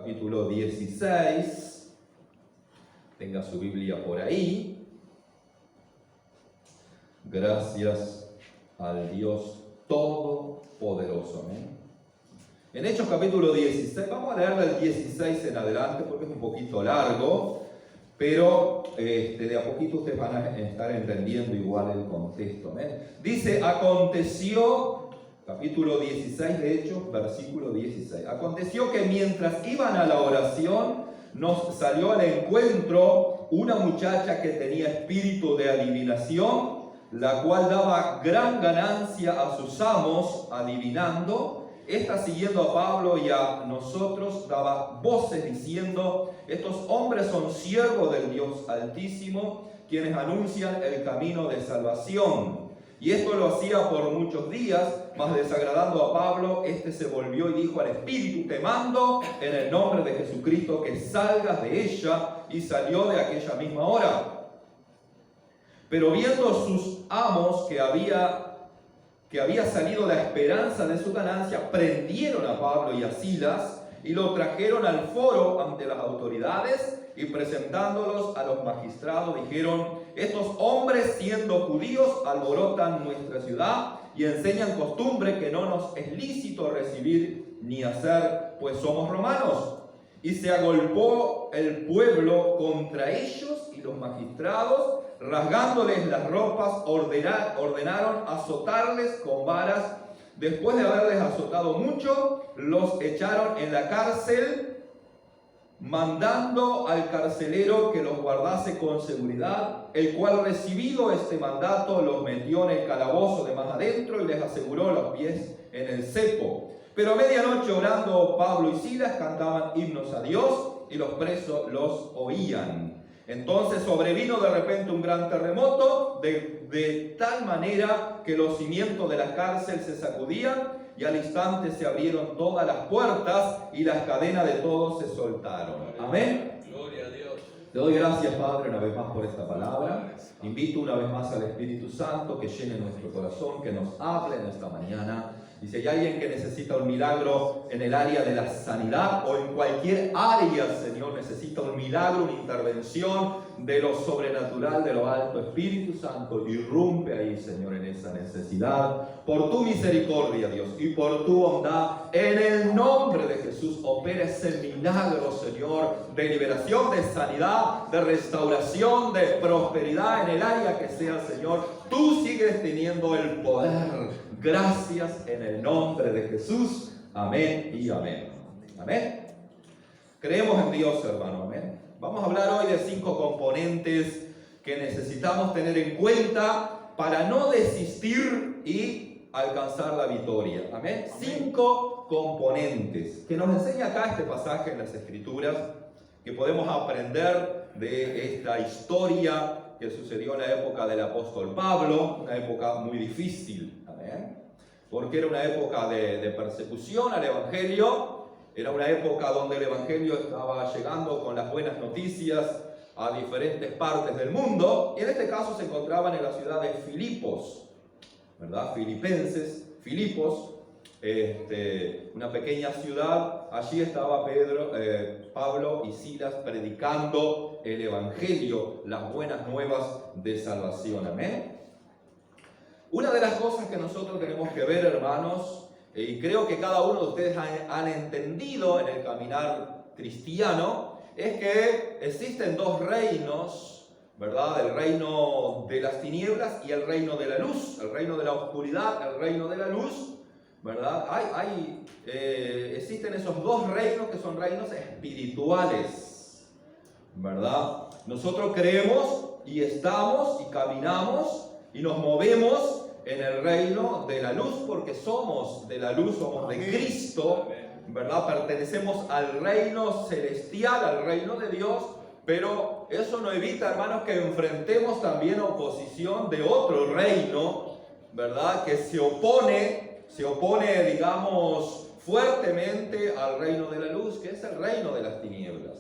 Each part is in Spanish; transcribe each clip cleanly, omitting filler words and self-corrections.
capítulo 16. Tenga su Biblia por ahí. Gracias al Dios Todopoderoso. Amén. En Hechos capítulo 16, vamos a leer del 16 en adelante porque es un poquito largo, pero de a poquito ustedes van a estar entendiendo igual el contexto. Amén. Dice, aconteció, capítulo 16 de Hechos, versículo 16. Aconteció que mientras iban a la oración, nos salió al encuentro una muchacha que tenía espíritu de adivinación, la cual daba gran ganancia a sus amos adivinando. Esta, siguiendo a Pablo y a nosotros, daba voces diciendo: estos hombres son siervos del Dios Altísimo, quienes anuncian el camino de salvación. Y esto lo hacía por muchos días, mas desagradando a Pablo, este se volvió y dijo al espíritu: te mando en el nombre de Jesucristo que salgas de ella. Y salió de aquella misma hora. Pero viendo sus amos que había salido la esperanza de su ganancia, prendieron a Pablo y a Silas y lo trajeron al foro ante las autoridades, y presentándolos a los magistrados dijeron: estos hombres, siendo judíos, alborotan nuestra ciudad y enseñan costumbre que no nos es lícito recibir ni hacer, pues somos romanos. Y se agolpó el pueblo contra ellos, y los magistrados, rasgándoles las ropas, ordenaron azotarles con varas. Después de haberles azotado mucho, los echaron en la cárcel, mandando al carcelero que los guardase con seguridad, el cual, recibido este mandato, los metió en el calabozo de más adentro y les aseguró los pies en el cepo. Pero a medianoche, orando Pablo y Silas, cantaban himnos a Dios, y los presos los oían. Entonces sobrevino de repente un gran terremoto, de tal manera que los cimientos de la cárcel se sacudían, y al instante se abrieron todas las puertas y las cadenas de todos se soltaron. Amén. Gloria a Dios. Te doy gracias, Padre, una vez más por esta palabra. Invito una vez más al Espíritu Santo que llene nuestro corazón, que nos hable en esta mañana. Y si hay alguien que necesita un milagro en el área de la sanidad o en cualquier área, Señor, necesita un milagro, una intervención de lo sobrenatural, de lo alto, Espíritu Santo, irrumpe ahí, Señor, en esa necesidad. Por tu misericordia, Dios, y por tu bondad, en el nombre de Jesús, opera ese milagro, Señor, de liberación, de sanidad, de restauración, de prosperidad en el área que sea, Señor. Tú sigues teniendo el poder. Gracias en el nombre de Jesús. Amén y amén. Amén. Creemos en Dios, hermano. Amén. Vamos a hablar hoy de 5 componentes que necesitamos tener en cuenta para no desistir y alcanzar la victoria. Amén. 5 componentes que nos enseña acá este pasaje en las Escrituras, que podemos aprender de esta historia que sucedió en la época del apóstol Pablo, una época muy difícil, ¿amén? Porque era una época de persecución al Evangelio, era una época donde el Evangelio estaba llegando con las buenas noticias a diferentes partes del mundo, y en este caso se encontraban en la ciudad de Filipos, ¿verdad? Filipos, una pequeña ciudad. Allí estaba Pablo y Silas predicando el Evangelio, las buenas nuevas de salvación. Amén. Una de las cosas que nosotros tenemos que ver, hermanos, y creo que cada uno de ustedes han entendido en el caminar cristiano, es que existen 2 reinos, ¿verdad? El reino de las tinieblas y el reino de la luz, el reino de la oscuridad, el reino de la luz, ¿verdad? Existen esos 2 reinos que son reinos espirituales, ¿verdad? Nosotros creemos y estamos y caminamos y nos movemos en el reino de la luz porque somos de la luz, somos de Cristo, ¿verdad? Pertenecemos al reino celestial, al reino de Dios, pero eso no evita, hermanos, que enfrentemos también oposición de otro reino, ¿verdad? Que se opone, digamos, fuertemente al reino de la luz, que es el reino de las tinieblas.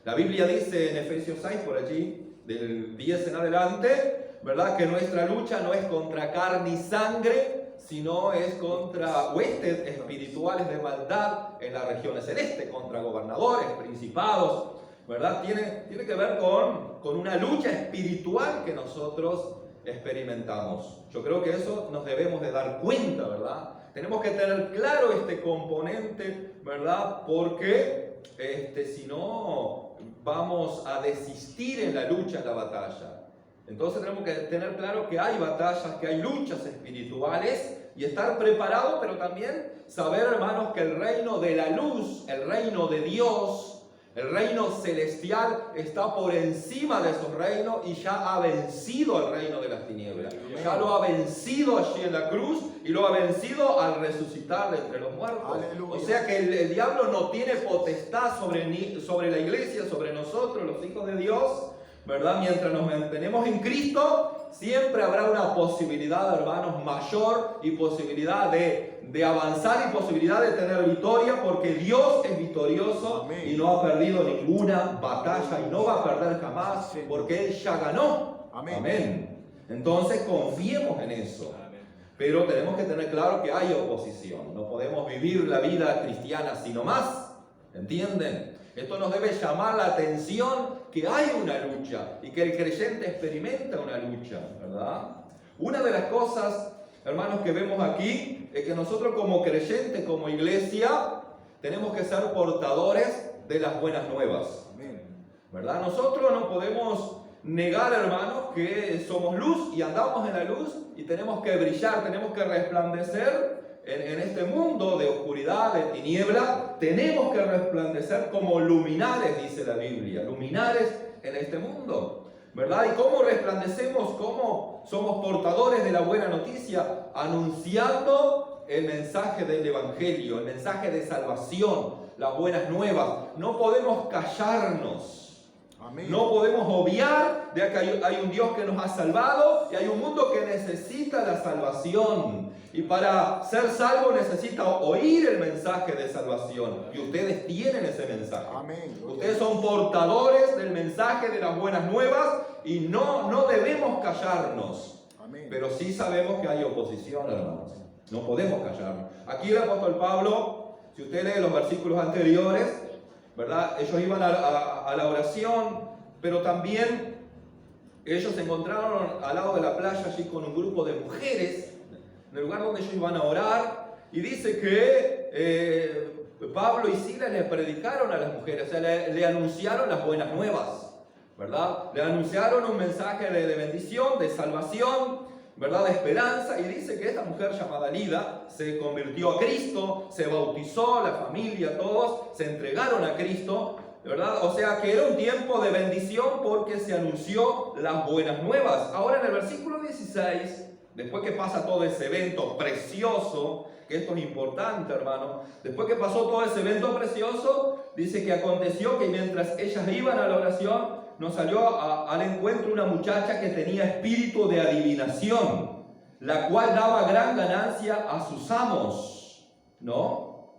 La Biblia dice en Efesios 6, por allí, del 10 en adelante, ¿verdad? Que nuestra lucha no es contra carne y sangre, sino es contra huestes espirituales de maldad en las regiones celestes, contra gobernadores, principados, ¿verdad? Tiene que ver con una lucha espiritual que nosotros experimentamos. Yo creo que eso nos debemos de dar cuenta, ¿verdad? Tenemos que tener claro este componente, ¿verdad? Porque si no, vamos a desistir en la lucha, en la batalla. Entonces tenemos que tener claro que hay batallas, que hay luchas espirituales y estar preparado, pero también saber, hermanos, que el reino de la luz, el reino de Dios, el reino celestial está por encima de esos reinos y ya ha vencido al reino de las tinieblas. Ya lo ha vencido allí en la cruz y lo ha vencido al resucitar de entre los muertos. Aleluya. O sea que el diablo no tiene potestad sobre la iglesia, sobre nosotros, los hijos de Dios, ¿verdad? Mientras nos mantenemos en Cristo, siempre habrá una posibilidad, hermanos, mayor y posibilidad de avanzar y posibilidad de tener victoria, porque Dios es victorioso. Amén. Y no ha perdido ninguna batalla y no va a perder jamás, porque Él ya ganó. Amén. Amén. Entonces confiemos en eso. Pero tenemos que tener claro que hay oposición. No podemos vivir la vida cristiana sino más. ¿Entienden? Esto nos debe llamar la atención que hay una lucha y que el creyente experimenta una lucha, ¿verdad? Una de las cosas, hermanos, que vemos aquí es que nosotros como creyentes, como iglesia, tenemos que ser portadores de las buenas nuevas, ¿verdad? Nosotros no podemos negar, hermanos, que somos luz y andamos en la luz y tenemos que brillar, tenemos que resplandecer en este mundo de oscuridad, de tiniebla. Tenemos que resplandecer como luminares, dice la Biblia, luminares en este mundo, ¿verdad? ¿Y cómo resplandecemos? ¿Cómo somos portadores de la buena noticia? Anunciando el mensaje del Evangelio, el mensaje de salvación, las buenas nuevas. No podemos callarnos. Amén. No podemos obviar de que hay un Dios que nos ha salvado y hay un mundo que necesita la salvación. Y para ser salvo necesita oír el mensaje de salvación. Y ustedes tienen ese mensaje. Amén. Ustedes son portadores del mensaje de las buenas nuevas y no debemos callarnos. Amén. Pero sí sabemos que hay oposición, hermanos. No podemos callarnos. Aquí el apóstol Pablo, si usted lee los versículos anteriores, ¿verdad? Ellos iban a la oración, pero también ellos se encontraron al lado de la playa allí con un grupo de mujeres, en el lugar donde ellos iban a orar, y dice que Pablo y Silas le predicaron a las mujeres, o sea, le anunciaron las buenas nuevas, ¿verdad? Le anunciaron un mensaje de bendición, de salvación, ¿verdad? De esperanza, y dice que esta mujer llamada Lida se convirtió a Cristo, se bautizó, la familia, todos se entregaron a Cristo, ¿verdad? O sea que era un tiempo de bendición porque se anunció las buenas nuevas. Ahora en el versículo 16, después que pasa todo ese evento precioso, que esto es importante, hermano, después que pasó todo ese evento precioso, dice que aconteció que mientras ellas iban a la oración, nos salió al encuentro una muchacha que tenía espíritu de adivinación, la cual daba gran ganancia a sus amos, ¿no?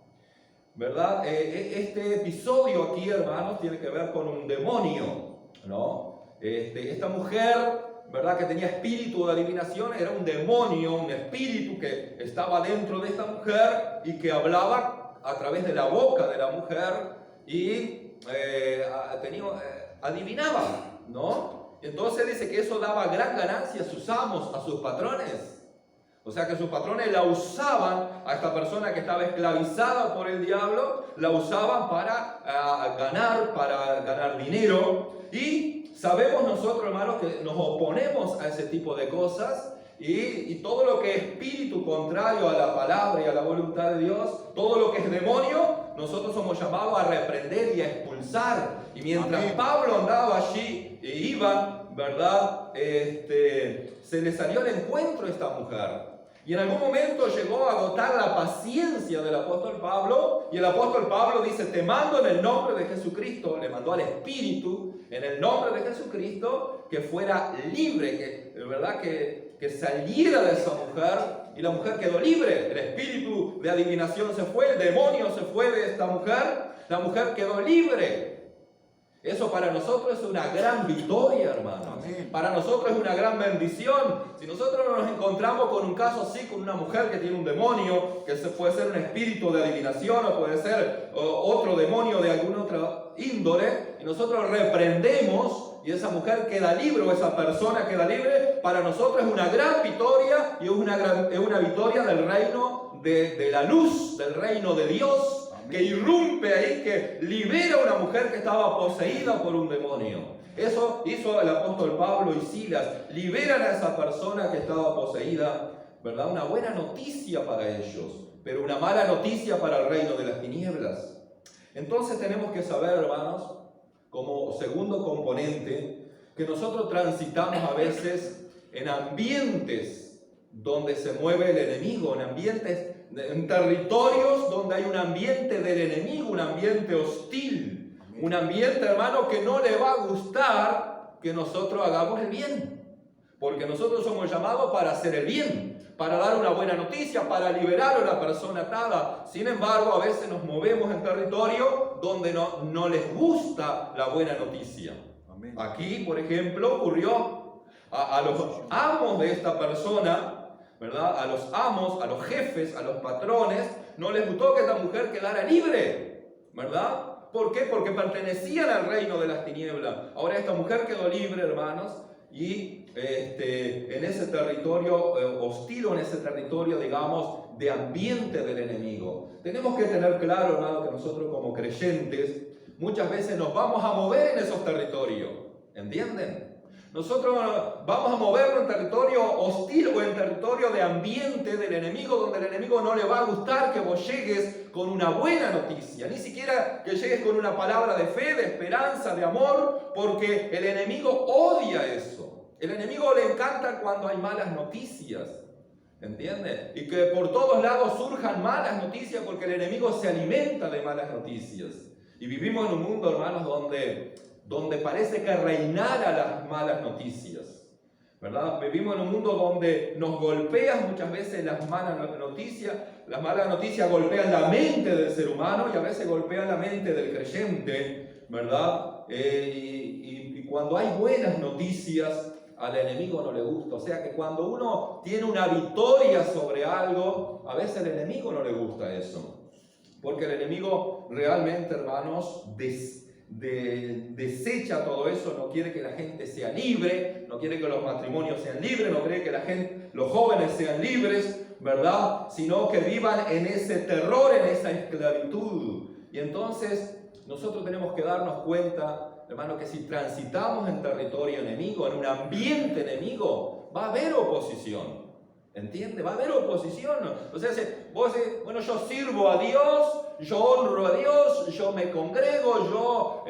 ¿Verdad? Este episodio aquí, hermanos, tiene que ver con un demonio, ¿no? Esta mujer, ¿verdad?, que tenía espíritu de adivinación, era un demonio, un espíritu que estaba dentro de esta mujer y que hablaba a través de la boca de la mujer y adivinaba, ¿no? Entonces dice que eso daba gran ganancia a sus amos, a sus patrones. O sea que sus patrones la usaban a esta persona que estaba esclavizada por el diablo, la usaban para ganar dinero. Y sabemos nosotros, hermanos, que nos oponemos a ese tipo de cosas. Y todo lo que es espíritu contrario a la palabra y a la voluntad de Dios, todo lo que es demonio, nosotros somos llamados a reprender y a expulsar. Y mientras Amén. Pablo andaba allí e iba, ¿verdad? Se le salió al encuentro esta mujer. Y en algún momento llegó a agotar la paciencia del apóstol Pablo. Y el apóstol Pablo dice: te mando en el nombre de Jesucristo. Le mandó al Espíritu en el nombre de Jesucristo que fuera libre, ¿verdad? Que saliera de esa mujer. Y la mujer quedó libre. El espíritu de adivinación se fue. El demonio se fue de esta mujer. La mujer quedó libre. Eso para nosotros es una gran victoria, hermanos. Amén. Para nosotros es una gran bendición. Si nosotros nos encontramos con un caso así, con una mujer que tiene un demonio, que puede ser un espíritu de adivinación o puede ser otro demonio de alguna otra índole, y nosotros reprendemos y esa mujer queda libre o esa persona queda libre, para nosotros es una gran victoria y es una victoria del reino de la luz, del reino de Dios, que irrumpe ahí, que libera a una mujer que estaba poseída por un demonio. Eso hizo el apóstol Pablo y Silas, liberan a esa persona que estaba poseída, ¿verdad? Una buena noticia para ellos, pero una mala noticia para el reino de las tinieblas. Entonces tenemos que saber, hermanos, como segundo componente, que nosotros transitamos a veces en ambientes donde se mueve el enemigo, en territorios donde hay un ambiente del enemigo, un ambiente hostil, un ambiente, hermano, que no le va a gustar que nosotros hagamos el bien, porque nosotros somos llamados para hacer el bien, para dar una buena noticia, para liberar a una persona atada. Sin embargo, a veces nos movemos en territorio donde no les gusta la buena noticia. Amén. Aquí, por ejemplo, ocurrió a los amos de esta persona, ¿verdad? A los amos, a los jefes, a los patrones, no les gustó que esta mujer quedara libre, ¿verdad? ¿Por qué? Porque pertenecían al reino de las tinieblas. Ahora esta mujer quedó libre, hermanos, y en ese territorio hostil, en ese territorio, digamos, de ambiente del enemigo. Tenemos que tener claro, hermano, que nosotros como creyentes muchas veces nos vamos a mover en esos territorios, ¿entienden? Nosotros vamos a movernos en territorio hostil o en territorio de ambiente del enemigo, donde el enemigo no le va a gustar que vos llegues con una buena noticia, ni siquiera que llegues con una palabra de fe, de esperanza, de amor, porque el enemigo odia eso. El enemigo le encanta cuando hay malas noticias, ¿entiendes? Y que por todos lados surjan malas noticias, porque el enemigo se alimenta de malas noticias. Y vivimos en un mundo, hermanos, donde parece que reinara las malas noticias, ¿verdad? Vivimos en un mundo donde nos golpean muchas veces las malas noticias. Las malas noticias golpean la mente del ser humano y a veces golpean la mente del creyente, ¿verdad? Y cuando hay buenas noticias, al enemigo no le gusta. O sea que cuando uno tiene una victoria sobre algo, a veces al enemigo no le gusta eso. Porque el enemigo realmente, hermanos, desecha todo eso, no quiere que la gente sea libre, no quiere que los matrimonios sean libres, no quiere que los jóvenes sean libres, ¿verdad? Sino que vivan en ese terror, en esa esclavitud. Y entonces nosotros tenemos que darnos cuenta, hermano, que si transitamos en territorio enemigo, en un ambiente enemigo, va a haber oposición. ¿Entiende? Va a haber oposición. O sea, vos decís, bueno, yo sirvo a Dios, yo honro a Dios, yo me congrego, yo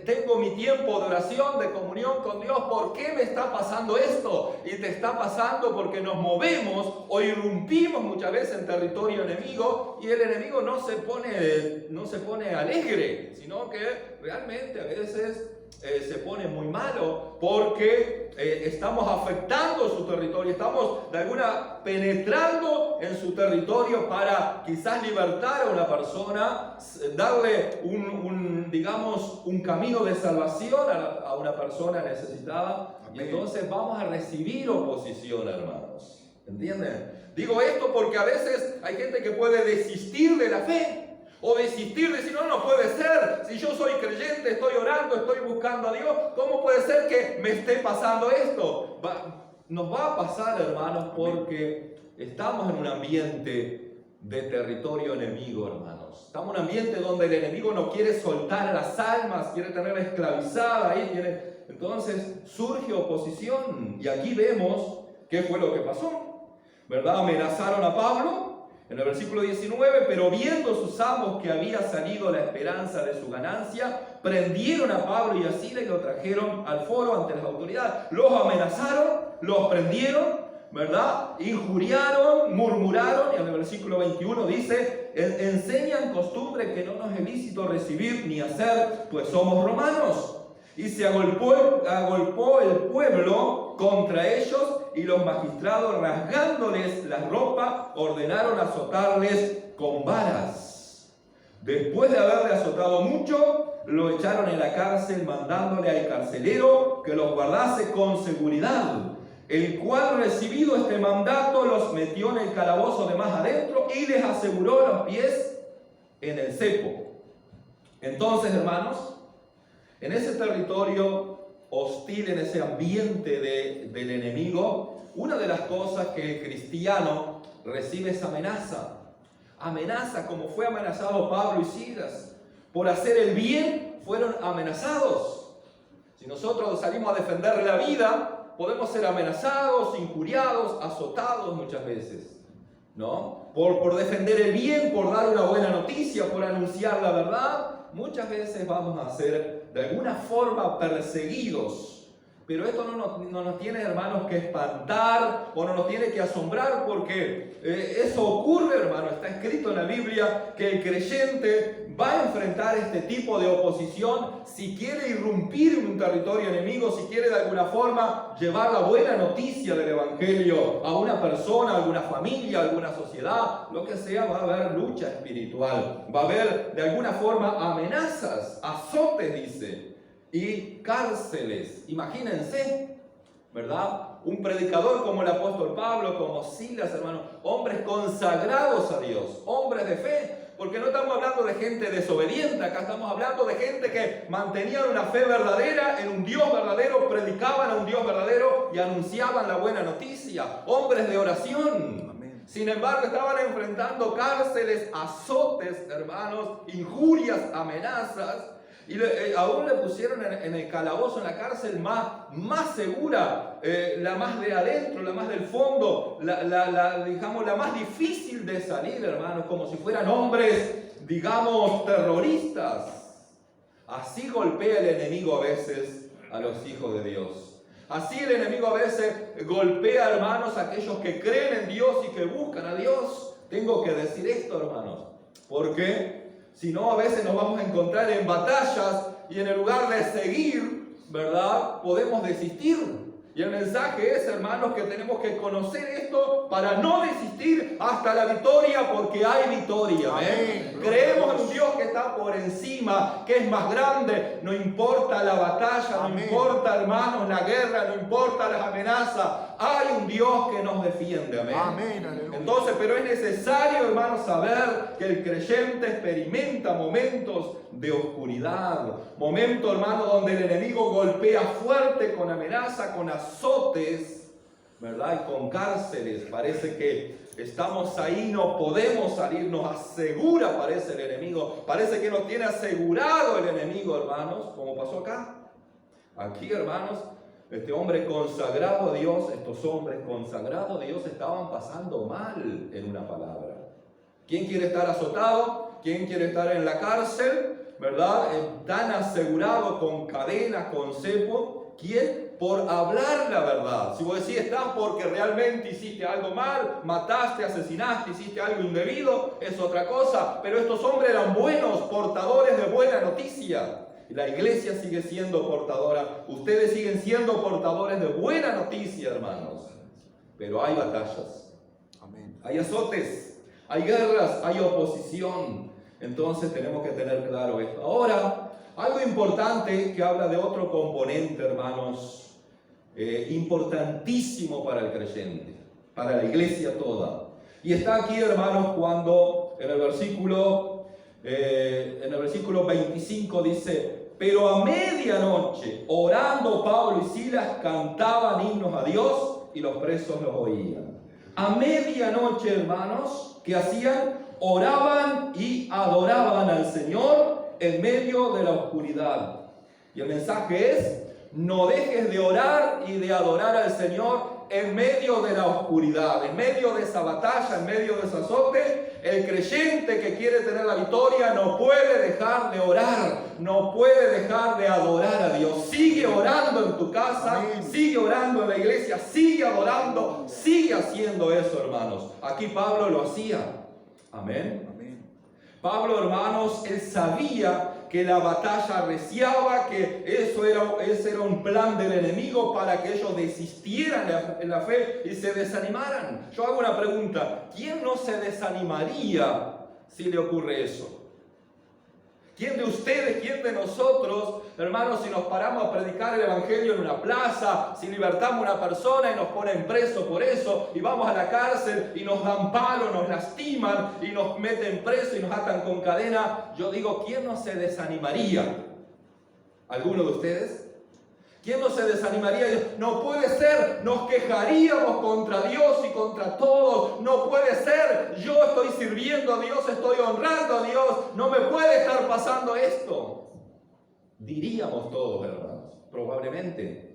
tengo mi tiempo de oración, de comunión con Dios. ¿Por qué me está pasando esto? Y te está pasando porque nos movemos o irrumpimos muchas veces en territorio enemigo y el enemigo no se pone alegre, sino que realmente a veces se pone muy malo porque estamos afectando su territorio, estamos de alguna penetrando en su territorio para quizás libertar a una persona, darle un camino de salvación a una persona necesitada. Amén. Y entonces vamos a recibir oposición, hermanos. ¿Entienden? Digo esto porque a veces hay gente que puede desistir de la fe. O desistir, decir, no puede ser, si yo soy creyente, estoy orando, estoy buscando a Dios, ¿cómo puede ser que me esté pasando esto? Nos va a pasar, hermanos, porque estamos en un ambiente de territorio enemigo, hermanos. Estamos en un ambiente donde el enemigo no quiere soltar a las almas, quiere tenerla esclavizada ahí, entonces surge oposición. Y aquí vemos qué fue lo que pasó, ¿verdad? Amenazaron a Pablo. En el versículo 19, pero viendo sus amos que había salido la esperanza de su ganancia, prendieron a Pablo y a Silas y lo trajeron al foro ante las autoridades. Los amenazaron, los prendieron, ¿verdad? Injuriaron, murmuraron, y en el versículo 21 dice, enseñan costumbre que no nos es lícito recibir ni hacer, pues somos romanos. Y se agolpó el pueblo contra ellos, y los magistrados, rasgándoles la ropa, ordenaron azotarles con varas. Después de haberle azotado mucho, lo echaron en la cárcel, mandándole al carcelero que los guardase con seguridad, el cual, recibido este mandato, los metió en el calabozo de más adentro y les aseguró los pies en el cepo. Entonces, hermanos, en ese territorio hostil, en ese ambiente del enemigo, una de las cosas que el cristiano recibe es amenaza. Amenaza, como fue amenazado Pablo y Silas. Por hacer el bien fueron amenazados. Si nosotros salimos a defender la vida, podemos ser amenazados, injuriados, azotados muchas veces, ¿no? Por defender el bien, por dar una buena noticia, por anunciar la verdad, muchas veces vamos a ser de alguna forma perseguidos. Pero esto no nos tiene, hermanos, que espantar o no nos tiene que asombrar, porque eso ocurre, hermano. Está escrito en la Biblia que el creyente va a enfrentar este tipo de oposición si quiere irrumpir en un territorio enemigo, si quiere de alguna forma llevar la buena noticia del Evangelio a una persona, a alguna familia, a alguna sociedad, lo que sea. Va a haber lucha espiritual, va a haber de alguna forma amenazas, azotes, dice, y cárceles. Imagínense, ¿verdad? Un predicador como el apóstol Pablo, como Silas, hermano, hombres consagrados a Dios, hombres de fe, porque no estamos hablando de gente desobediente, acá estamos hablando de gente que mantenían una fe verdadera en un Dios verdadero, predicaban a un Dios verdadero y anunciaban la buena noticia, hombres de oración. Amén. Sin embargo, estaban enfrentando cárceles, azotes, hermanos, injurias, amenazas. Y aún le pusieron en el calabozo, en la cárcel más segura, la más de adentro, la más del fondo, digamos, la más difícil de salir, hermanos, como si fueran hombres, digamos, terroristas. Así golpea el enemigo a veces a los hijos de Dios. Así el enemigo a veces golpea, hermanos, a aquellos que creen en Dios y que buscan a Dios. Tengo que decir esto, hermanos, porque si no, a veces nos vamos a encontrar en batallas y en el lugar de seguir, ¿verdad?, podemos desistir. Y el mensaje es, hermanos, que tenemos que conocer esto para no desistir hasta la victoria, porque hay victoria. ¿Eh? Creemos en un Dios que está por encima, que es más grande. No importa la batalla, no importa, hermanos, la guerra, no importa las amenazas. Hay un Dios que nos defiende. Amén. Entonces, pero es necesario, hermanos, saber que el creyente experimenta momentos de oscuridad, momentos, hermanos, donde el enemigo golpea fuerte con amenaza, con azotes, ¿verdad? Y con cárceles. Parece que estamos ahí, no podemos salir, nos asegura, parece el enemigo, parece que nos tiene asegurado el enemigo, hermanos, como pasó acá. Aquí, hermanos, este hombre consagrado a Dios, estos hombres consagrados a Dios estaban pasando mal, en una palabra. ¿Quién quiere estar azotado? ¿Quién quiere estar en la cárcel? ¿Verdad? Tan asegurado, con cadenas, con cepo. ¿Quién? Por hablar la verdad. Si vos decís, estás porque realmente hiciste algo mal, mataste, asesinaste, hiciste algo indebido, es otra cosa. Pero estos hombres eran buenos, portadores de buena noticia. Y la iglesia sigue siendo portadora. Ustedes siguen siendo portadores de buena noticia, hermanos. Pero hay batallas. Amén. Hay azotes, hay guerras, hay oposición. Entonces tenemos que tener claro esto. Ahora, algo importante que habla de otro componente, hermanos, importantísimo para el creyente, para la iglesia toda. Y está aquí, hermanos, cuando en el versículo 25 dice: pero a medianoche, orando Pablo y Silas, cantaban himnos a Dios y los presos los oían. A medianoche, hermanos, ¿qué hacían? Oraban y adoraban al Señor en medio de la oscuridad. Y el mensaje es: no dejes de orar y de adorar al Señor en medio de la oscuridad, en medio de esa batalla, en medio de ese azote. El creyente que quiere tener la victoria no puede dejar de orar, no puede dejar de adorar a Dios. Sigue orando en tu casa, amén, sigue orando en la iglesia, sigue adorando, sigue haciendo eso, hermanos. Aquí Pablo lo hacía. Amén. Amén. Pablo, hermanos, él sabía que la batalla arreciaba, que ese era un plan del enemigo para que ellos desistieran en la fe y se desanimaran. Yo hago una pregunta: ¿quién no se desanimaría si le ocurre eso? ¿Quién de ustedes, quién de nosotros, hermanos, si nos paramos a predicar el evangelio en una plaza, si libertamos a una persona y nos ponen preso por eso, y vamos a la cárcel y nos dan palo, nos lastiman y nos meten preso y nos atan con cadena? Yo digo, ¿quién no se desanimaría? ¿Alguno de ustedes? ¿Quién no se desanimaría? No puede ser, nos quejaríamos contra Dios y contra todos. No puede ser, yo estoy sirviendo a Dios, estoy honrando a Dios, no me puede estar pasando esto. Diríamos todos, hermanos, probablemente.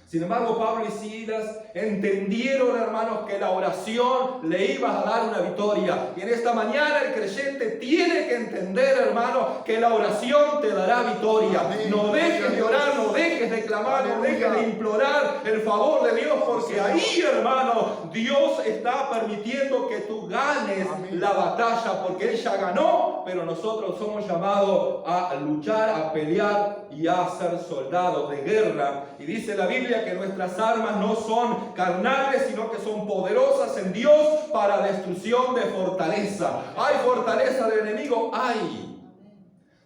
Sin embargo, Pablo y Silas entendieron, hermanos, que la oración le iba a dar una victoria. Y en esta mañana el creyente tiene que entender, hermanos, que la oración te dará victoria. Amén. No dejes de orar, no dejes de clamar, no dejes de implorar el favor de Dios, porque ahí, hermano, Dios está permitiendo que tú ganes la batalla, porque Él ya ganó, pero nosotros somos llamados a luchar, a pelear y a ser soldados de guerra. Y dice la Biblia que nuestras armas no son carnales, sino que son poderosas en Dios para destrucción de fortaleza. ¿Hay fortaleza del enemigo? Hay.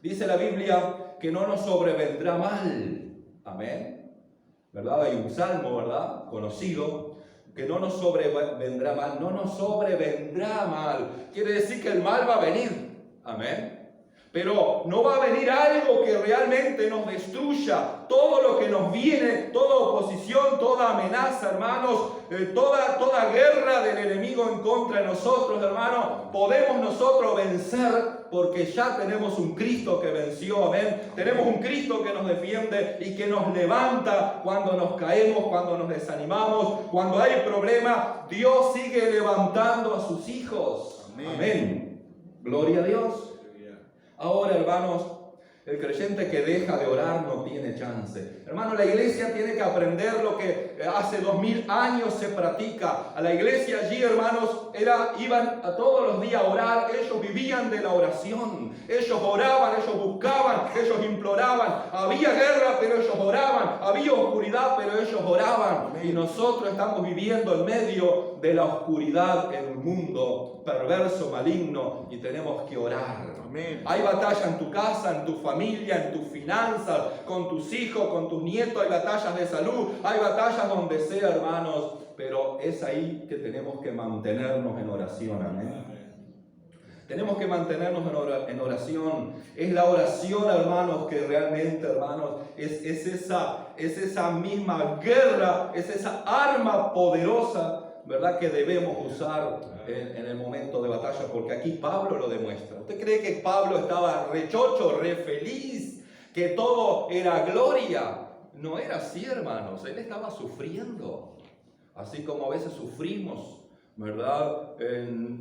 Dice la Biblia que no nos sobrevendrá mal. Amén. ¿Verdad? Hay un salmo, ¿verdad? Conocido. Que no nos sobrevendrá mal. No nos sobrevendrá mal. Quiere decir que el mal va a venir. Amén. Pero no va a venir algo que realmente nos destruya. Todo lo que nos viene, toda oposición, toda amenaza, hermanos, toda guerra del enemigo en contra de nosotros, hermanos, podemos nosotros vencer porque ya tenemos un Cristo que venció, amén. Tenemos un Cristo que nos defiende y que nos levanta cuando nos caemos, cuando nos desanimamos, cuando hay problemas. Dios sigue levantando a sus hijos. Amén. Amén. Gloria a Dios. Ahora, hermanos, el creyente que deja de orar no tiene chance. Hermano, la iglesia tiene que aprender lo que hace 2000 años se practica. A la iglesia allí, hermanos, iban a todos los días a orar. Ellos vivían de la oración. Ellos oraban, ellos buscaban, ellos imploraban. Había guerra, pero ellos oraban. Había oscuridad, pero ellos oraban. Amén. Y nosotros estamos viviendo en medio de la oscuridad en un mundo perverso, maligno, y tenemos que orar. Amén. Hay batalla en tu casa, en tu familia, en tus finanzas, con tus hijos, con tus nietos. Hay batallas de salud, hay batallas donde sea, hermanos, pero es ahí que tenemos que mantenernos en oración. Amén. Tenemos que mantenernos en oración. Es la oración, hermanos, que realmente, hermanos, es esa misma guerra, es esa arma poderosa, ¿verdad?, que debemos usar en el momento de batalla, porque aquí Pablo lo demuestra. ¿Usted cree que Pablo estaba re chocho, re feliz, que todo era gloria? No era así, hermanos. Él estaba sufriendo, así como a veces sufrimos, ¿verdad?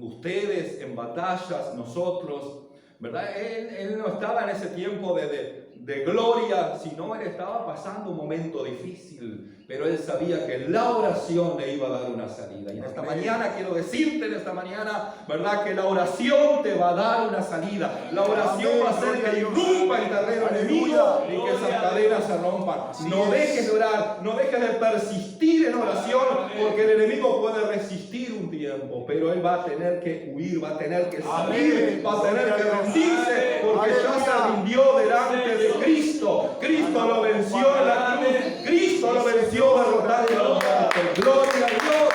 Ustedes en batallas, nosotros, ¿verdad? Él no estaba en ese tiempo de gloria, sino él estaba pasando un momento difícil, pero él sabía que la oración le iba a dar una salida. Y en esta mañana quiero decirte, ¿verdad?, que la oración te va a dar una salida. La oración va a hacer que irrumpa el terreno enemigo y que esas cadenas se rompan. No dejes de orar, no dejes de persistir en oración, porque el enemigo puede resistir un tiempo, pero él va a tener que huir, va a tener que salir, va a tener que rendirse, porque ya se rindió delante de Cristo. Cristo lo venció en la cruz. Cristo lo venció derrotando a los muertos. Gloria a Dios.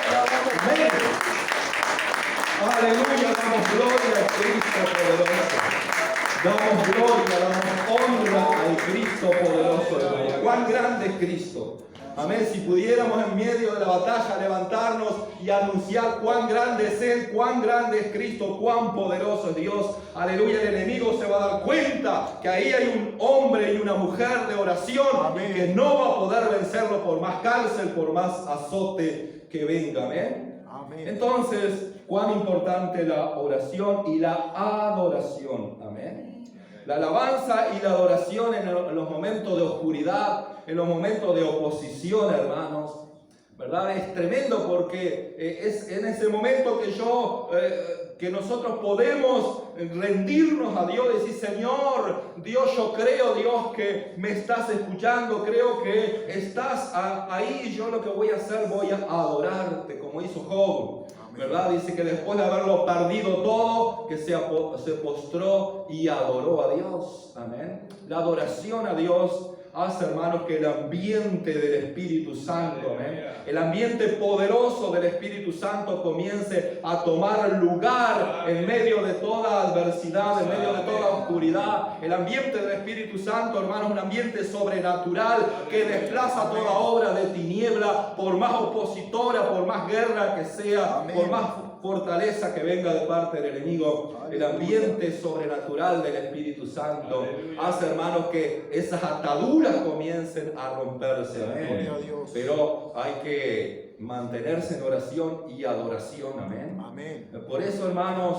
Amén. Aleluya. Damos gloria a Cristo poderoso. Damos gloria, damos honra al Cristo poderoso. ¡Cuán grande es Cristo! Amén. Si pudiéramos en medio de la batalla levantarnos y anunciar cuán grande es Él, cuán grande es Cristo, cuán poderoso es Dios. Aleluya. El enemigo se va a dar cuenta que ahí hay un hombre y una mujer de oración. Amén. Que no va a poder vencerlo por más cárcel, por más azote que venga. Amén. Amén. Entonces, cuán importante la oración y la adoración. Amén. La alabanza y la adoración en los momentos de oscuridad, en los momentos de oposición, hermanos, ¿verdad? Es tremendo, porque es en ese momento que nosotros podemos rendirnos a Dios y decir: Señor, Dios, yo creo, Dios, que me estás escuchando, creo que estás ahí. Yo lo que voy a hacer, voy a adorarte, como hizo Job. ¿verdad? Dice que después de haberlo perdido todo, que se postró y adoró a Dios. Amén. La adoración a Dios hace, hermanos, que el ambiente del Espíritu Santo, amén, el ambiente poderoso del Espíritu Santo comience a tomar lugar en medio de toda adversidad, en medio de toda oscuridad. El ambiente del Espíritu Santo, hermanos, es un ambiente sobrenatural que desplaza toda obra de tiniebla, por más opositora, por más guerra que sea, por más fortaleza que venga de parte del enemigo. El ambiente sobrenatural del Espíritu Santo hace, hermanos, que esas ataduras comiencen a romperse. Amén. Pero hay que mantenerse en oración y adoración. Amén. Por eso, hermanos,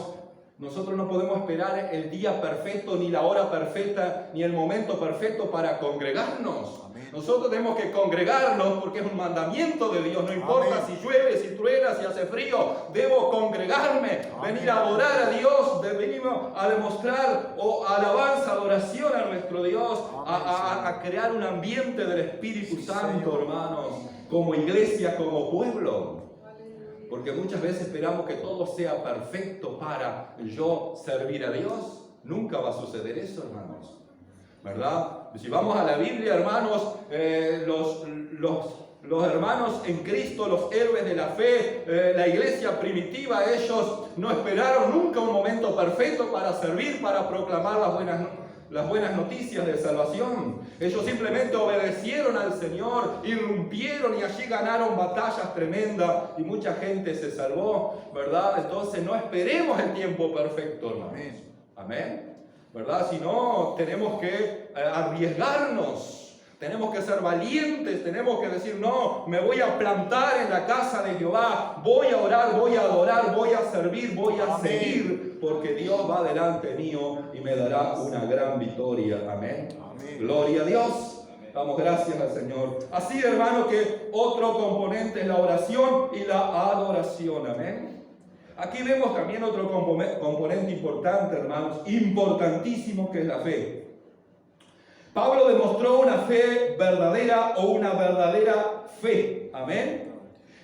nosotros no podemos esperar el día perfecto, ni la hora perfecta, ni el momento perfecto para congregarnos. Amén. Nosotros tenemos que congregarnos porque es un mandamiento de Dios. No importa si llueve, si truena, si hace frío, debo congregarme, venir a adorar a Dios, venimos a demostrar alabanza, adoración a nuestro Dios, a crear un ambiente del Espíritu Santo, hermanos, como iglesia, como pueblo. Porque muchas veces esperamos que todo sea perfecto para yo servir a Dios. Nunca va a suceder eso, hermanos. ¿Verdad? Si vamos a la Biblia, hermanos, los hermanos en Cristo, los héroes de la fe, la iglesia primitiva, ellos no esperaron nunca un momento perfecto para servir, para proclamar las buenas noticias de salvación. Ellos simplemente obedecieron al Señor, irrumpieron y allí ganaron batallas tremendas y mucha gente se salvó, ¿verdad? Entonces no esperemos el tiempo perfecto, hermanos. Amén. ¿Verdad? Si no, tenemos que arriesgarnos, tenemos que ser valientes, tenemos que decir, no, me voy a plantar en la casa de Jehová, voy a orar, voy a adorar, voy a servir, voy a seguir, porque Dios va delante mío y me dará una gran victoria. Amén. Gloria a Dios. Damos gracias al Señor. Así, hermano, que otro componente es la oración y la adoración. Amén. Aquí vemos también otro componente importante, hermanos, importantísimo, que es la fe. Pablo demostró una fe verdadera o una verdadera fe. Amén.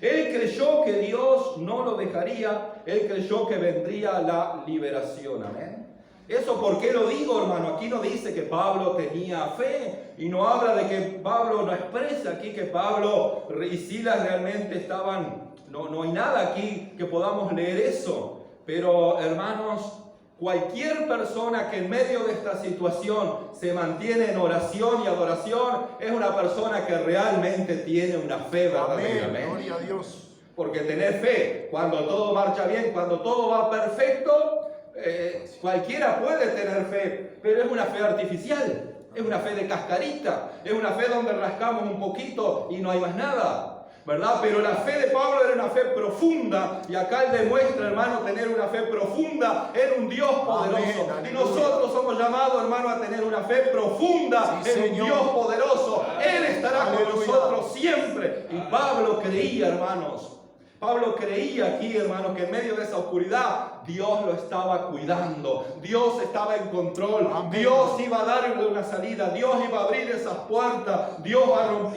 Él creyó que Dios no lo dejaría. Él creyó que vendría la liberación. Amén. ¿Eso por qué lo digo, hermano? Aquí no dice que Pablo tenía fe y no habla de que Pablo, no expresa aquí que Pablo y Silas realmente estaban. No hay nada aquí que podamos leer eso. Pero, hermanos, cualquier persona que en medio de esta situación se mantiene en oración y adoración es una persona que realmente tiene una fe verdadera. Amén. Gloria a Dios. Porque tener fe, cuando todo marcha bien, cuando todo va perfecto, cualquiera puede tener fe, pero es una fe artificial, es una fe de cascarita, es una fe donde rascamos un poquito y no hay más nada. ¿Verdad? Pero la fe de Pablo era una fe profunda, y acá él demuestra, hermano, tener una fe profunda en un Dios poderoso. Amén, y nosotros somos llamados, hermano, a tener una fe profunda en un Dios poderoso. Él estará con nosotros siempre. Y Pablo creía, hermanos. Pablo creía aquí, hermano, que en medio de esa oscuridad Dios lo estaba cuidando, Dios estaba en control. Amén. Dios iba a darle una salida, Dios iba a abrir esas puertas, Dios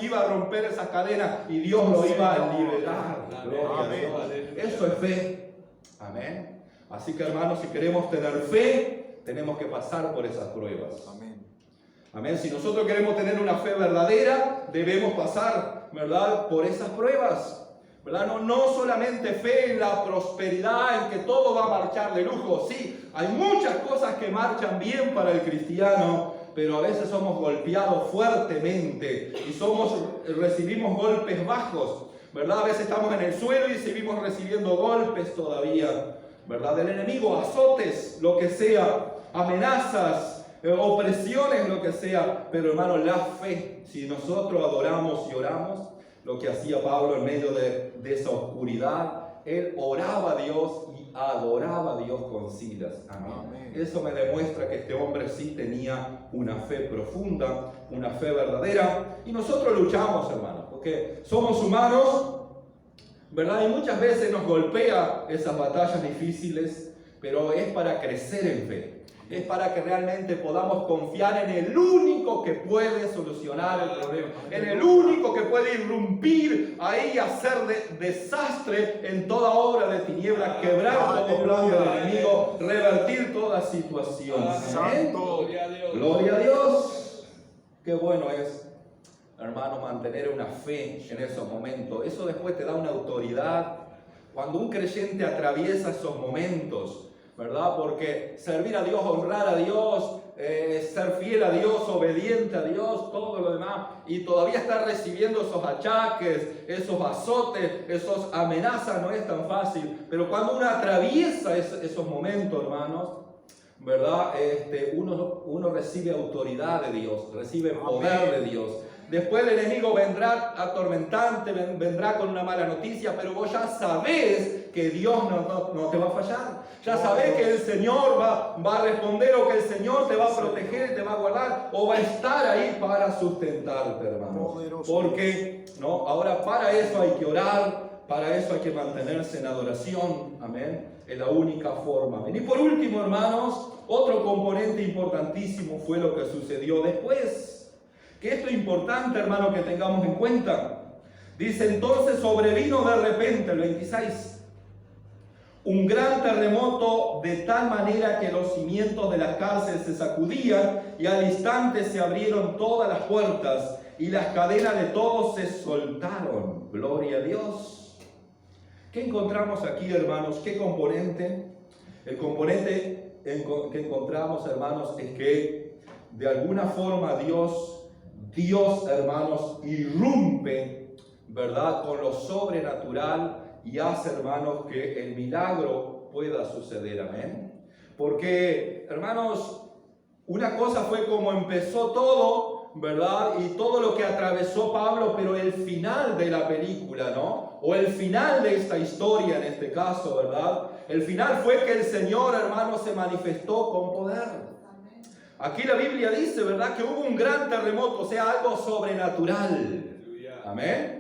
iba a romper esas cadenas y Dios lo iba a liberar. Gloria a Dios. Eso es fe. Amén. Así que, hermanos, si queremos tener fe, tenemos que pasar por esas pruebas. Amén. Amén. Si nosotros queremos tener una fe verdadera, debemos pasar, ¿verdad?, por esas pruebas. ¿Verdad? No solamente fe en la prosperidad, en que todo va a marchar de lujo. Sí, hay muchas cosas que marchan bien para el cristiano, pero a veces somos golpeados fuertemente y recibimos golpes bajos, ¿verdad? A veces estamos en el suelo y seguimos recibiendo golpes todavía, ¿verdad? Del enemigo, azotes, lo que sea, amenazas, opresiones, lo que sea. Pero, hermano, la fe, si nosotros adoramos y oramos, lo que hacía Pablo en medio de esa oscuridad, él oraba a Dios y adoraba a Dios con Silas. Amén. Amén. Eso me demuestra que este hombre sí tenía una fe profunda, una fe verdadera. Y nosotros luchamos, hermanos, porque somos humanos, ¿verdad? Y muchas veces nos golpea esas batallas difíciles, pero es para crecer en fe. Es para que realmente podamos confiar en el único que puede solucionar el problema. En el único que puede irrumpir ahí y hacer desastre en toda obra de tinieblas, quebrar todo plan del enemigo, revertir toda situación. ¿Amén? Gloria a Dios. Qué bueno es, hermano, mantener una fe en esos momentos. Eso después te da una autoridad. Cuando un creyente atraviesa esos momentos, ¿verdad? Porque servir a Dios, honrar a Dios, ser fiel a Dios, obediente a Dios, todo lo demás, y todavía estar recibiendo esos achaques, esos azotes, esas amenazas, no es tan fácil. Pero cuando uno atraviesa esos momentos, hermanos, ¿verdad? Uno recibe autoridad de Dios, recibe poder de Dios. Después el enemigo vendrá atormentante, vendrá con una mala noticia, pero vos ya sabés que Dios no te va a fallar. Ya sabés que el Señor va a responder, o que el Señor te va a proteger, te va a guardar, o va a estar ahí para sustentarte, hermanos. Porque, ¿no? Ahora para eso hay que orar, para eso hay que mantenerse en adoración. Amén. Es la única forma. Y por último, hermanos, otro componente importantísimo fue lo que sucedió después. Que esto es importante, hermano, que tengamos en cuenta. Dice, entonces sobrevino de repente, el 26, un gran terremoto de tal manera que los cimientos de la cárcel se sacudían y al instante se abrieron todas las puertas y las cadenas de todos se soltaron. Gloria a Dios. ¿Qué encontramos aquí, hermanos? ¿Qué componente? El componente que encontramos, hermanos, es que de alguna forma Dios, hermanos, irrumpe, ¿verdad?, con lo sobrenatural y hace, hermanos, que el milagro pueda suceder. Amén. Porque, hermanos, una cosa fue como empezó todo, ¿verdad? Y todo lo que atravesó Pablo, pero el final de la película, ¿no? O el final de esta historia en este caso, ¿verdad? El final fue que el Señor, hermanos, se manifestó con poder. Aquí la Biblia dice, ¿verdad?, que hubo un gran terremoto, o sea, algo sobrenatural. Amén.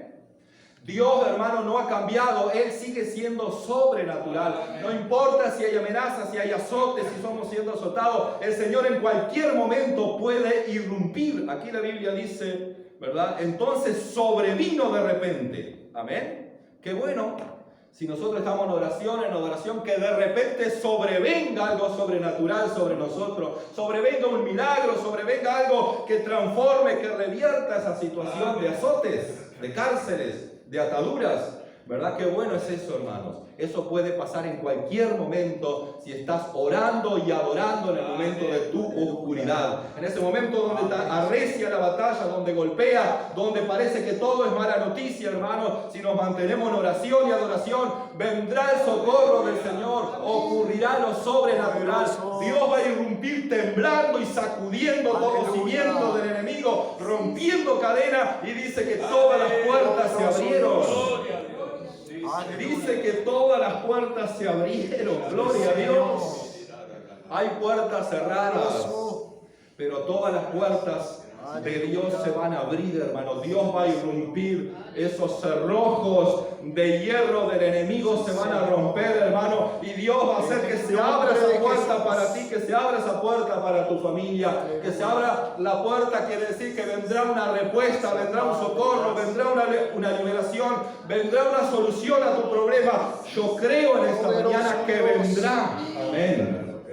Dios, hermano, no ha cambiado. Él sigue siendo sobrenatural. No importa si hay amenazas, si hay azotes, si somos siendo azotados. El Señor en cualquier momento puede irrumpir. Aquí la Biblia dice, ¿verdad? Entonces sobrevino de repente. Amén. Qué bueno. Si nosotros estamos en oración, que de repente sobrevenga algo sobrenatural sobre nosotros, sobrevenga un milagro, sobrevenga algo que transforme, que revierta esa situación de azotes, de cárceles, de ataduras. ¿Verdad? Qué bueno es eso, hermanos. Eso puede pasar en cualquier momento si estás orando y adorando en el momento de tu oscuridad. En ese momento donde arrecia la batalla, donde golpea, donde parece que todo es mala noticia, hermanos. Si nos mantenemos en oración y adoración, vendrá el socorro del Señor, ocurrirá lo sobrenatural. Dios va a irrumpir temblando y sacudiendo todo cimiento del enemigo, rompiendo cadenas, y dice que todas las puertas se abrieron. Dice que todas las puertas se abrieron. Gloria a Dios. Hay puertas cerradas, pero todas las puertas de Dios se van a abrir, hermano. Dios va a irrumpir. Esos cerrojos de hierro del enemigo se van a romper, hermano. Y Dios va a hacer que se abra esa puerta para ti, que se abra esa puerta para tu familia, que se abra la puerta. Quiere decir que vendrá una respuesta, vendrá un socorro, vendrá una liberación, vendrá una solución a tu problema. Yo creo en esta mañana que vendrá. Amén.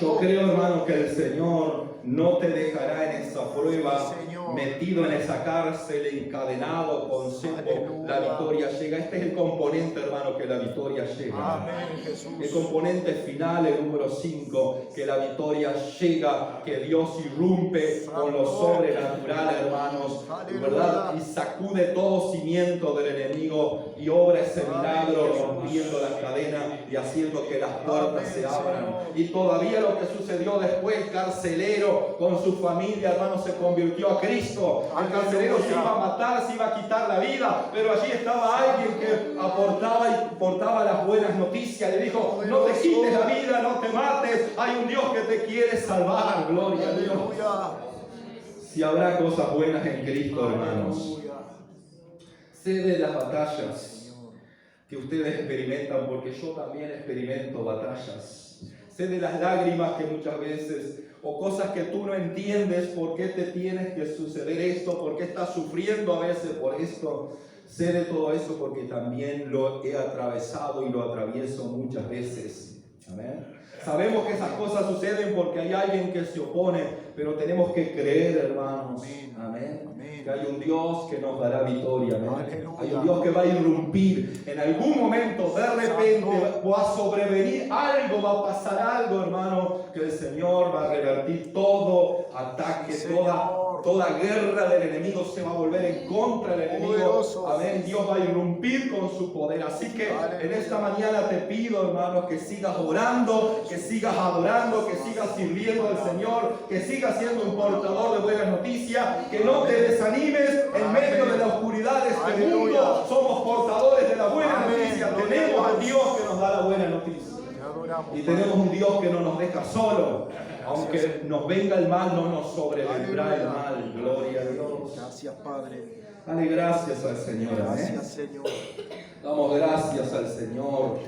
Yo creo, hermano, que el Señor no te dejará en esa prueba, metido en esa cárcel, encadenado con cepo. La victoria llega. Este es el componente, hermano, que la victoria llega. Amén, Jesús. El componente final, el número 5, que la victoria llega, que Dios irrumpe con lo sobrenatural, hermanos, ¿verdad? Y sacude todo cimiento del enemigo y obra ese milagro, rompiendo las cadenas y haciendo que las puertas se abran. Y todavía lo que sucedió después, el carcelero con su familia, hermanos, se convirtió a Cristo. El carcelero se iba a matar, se iba a quitar la vida, pero allí estaba alguien que aportaba y portaba las buenas noticias. Le dijo: no te quites la vida, no te mates, hay un Dios que te quiere salvar. Gloria a Dios. Si habrá cosas buenas en Cristo, hermanos, sé de las batallas que ustedes experimentan, porque yo también experimento batallas. Sé de las lágrimas que muchas veces, o cosas que tú no entiendes, por qué te tienes que suceder esto, por qué estás sufriendo a veces por esto. Sé de todo eso porque también lo he atravesado y lo atravieso muchas veces. Amén. Sabemos que esas cosas suceden porque hay alguien que se opone, pero tenemos que creer, hermanos. Amén. Que hay un Dios que nos dará victoria. Amén. Hay un Dios que va a irrumpir. En algún momento, de repente, va a sobrevenir algo, va a pasar algo, hermano, que el Señor va a revertir todo ataque, toda guerra del enemigo se va a volver en contra del enemigo. Amén. Dios va a irrumpir con su poder. Así que en esta mañana te pido, hermanos, que sigas orando, que sigas adorando, que sigas sirviendo al Señor, que sigas siendo un portador de buenas noticias, que no te desanimes en medio de la oscuridad de este mundo. Somos portadores de la buena noticia. Tenemos al Dios que nos da la buena noticia. Y tenemos un Dios que no nos deja solo. Aunque nos venga el mal, no nos sobrevendrá el mal. Gloria a Dios. Gracias, Padre. Dale gracias al Señor. Gracias, Señor. Damos gracias al Señor.